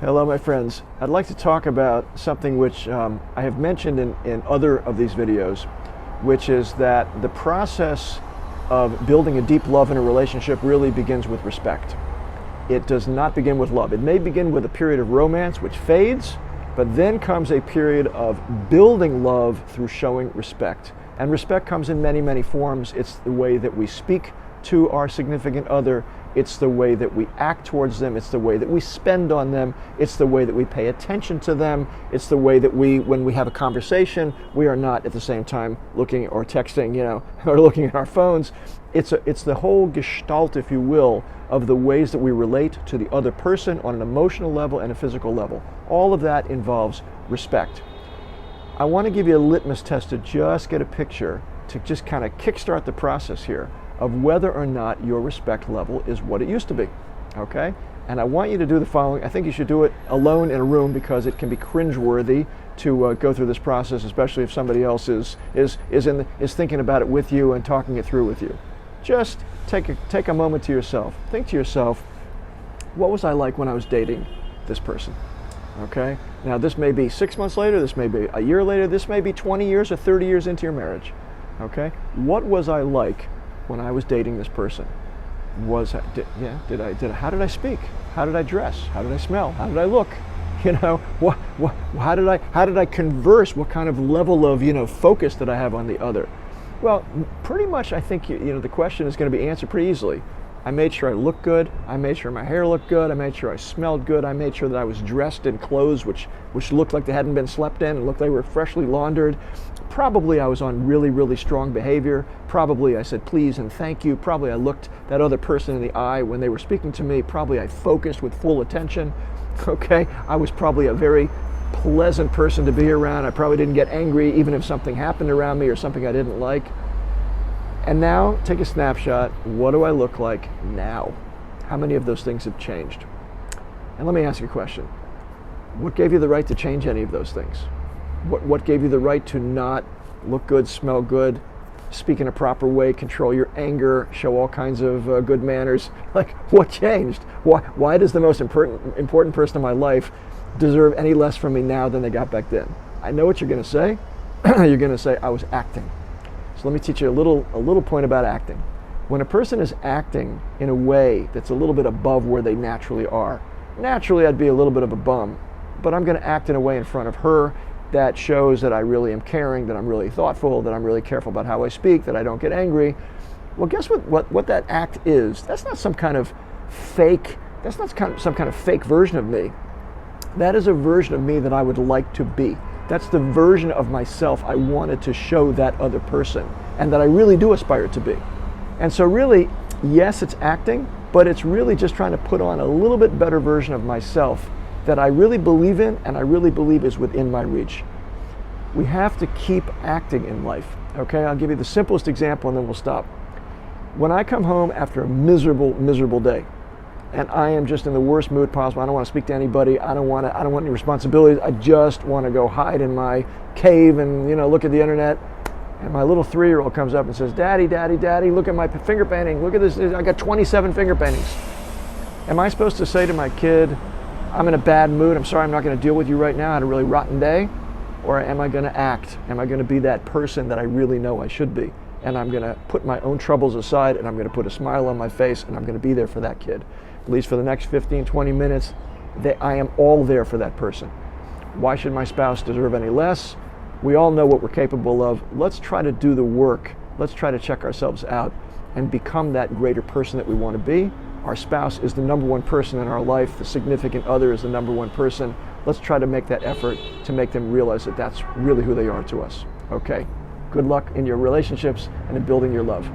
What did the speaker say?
Hello, my friends. I'd like to talk about something which I have mentioned in other of these videos, which is that the process of building a deep love in a relationship really begins with respect. It does not begin with love. It may begin with a period of romance, which fades, but then comes a period of building love through showing respect. And respect comes in many, many forms. It's the way that we speak to our significant other. It's the way that we act towards them. It's the way that we spend on them. It's the way that we pay attention to them. It's the way that when we have a conversation, we are not at the same time looking or texting, or looking at our phones. It's the whole gestalt, if you will, of the ways that we relate to the other person on an emotional level and a physical level. All of that involves respect. I want to give you a litmus test to just get a picture, to just kind of kickstart the process here of whether or not your respect level is what it used to be, okay? And I want you to do the following. I think you should do it alone in a room because it can be cringeworthy to go through this process, especially if somebody else is thinking about it with you and talking it through with you. Just take a moment to yourself. Think to yourself, what was I like when I was dating this person? Okay? Now this may be 6 months later, this may be a year later, this may be 20 years or 30 years into your marriage. Okay? What was I like when I was dating this person? How did I speak? How did I dress? How did I smell? How did I look? How did I converse? What kind of level of focus did I have on the other? Well, pretty much I think the question is going to be answered pretty easily. I made sure I looked good. I made sure my hair looked good. I made sure I smelled good. I made sure that I was dressed in clothes which looked like they hadn't been slept in and looked like they were freshly laundered. Probably I was on really, really strong behavior. Probably I said please and thank you. Probably I looked that other person in the eye when they were speaking to me. Probably I focused with full attention. Okay, I was probably a very pleasant person to be around. I probably didn't get angry even if something happened around me or something I didn't like. And now, take a snapshot. What do I look like now? How many of those things have changed? And let me ask you a question. What gave you the right to change any of those things? What gave you the right to not look good, smell good, speak in a proper way, control your anger, show all kinds of good manners? Like, what changed? Why does the most important person in my life deserve any less from me now than they got back then? I know what you're going to say. You're going to say, I was acting. So let me teach you a little point about acting. When a person is acting in a way that's a little bit above where they naturally are, naturally I'd be a little bit of a bum, but I'm going to act in a way in front of her that shows that I really am caring, that I'm really thoughtful, that I'm really careful about how I speak, that I don't get angry. Well, guess what that act is? That's not some kind of fake, some kind of fake version of me. That is a version of me that I would like to be. That's the version of myself I wanted to show that other person and that I really do aspire to be. And so really, yes, it's acting, but it's really just trying to put on a little bit better version of myself that I really believe in and I really believe is within my reach. We have to keep acting in life, okay? I'll give you the simplest example and then we'll stop. When I come home after a miserable, miserable day, and I am just in the worst mood possible. I don't want to speak to anybody. I don't want any responsibilities. I just want to go hide in my cave and look at the internet. And my little 3-year-old comes up and says, Daddy, Daddy, Daddy, look at my finger painting. Look at this. I got 27 finger paintings. Am I supposed to say to my kid, I'm in a bad mood. I'm sorry, I'm not going to deal with you right now. I had a really rotten day. Or am I going to act? Am I going to be that person that I really know I should be? And I'm going to put my own troubles aside and I'm going to put a smile on my face and I'm going to be there for that kid. At least for the next 15, 20 minutes, I am all there for that person. Why should my spouse deserve any less? We all know what we're capable of. Let's try to do the work. Let's try to check ourselves out and become that greater person that we want to be. Our spouse is the number one person in our life. The significant other is the number one person. Let's try to make that effort to make them realize that that's really who they are to us. Okay? Good luck in your relationships and in building your love.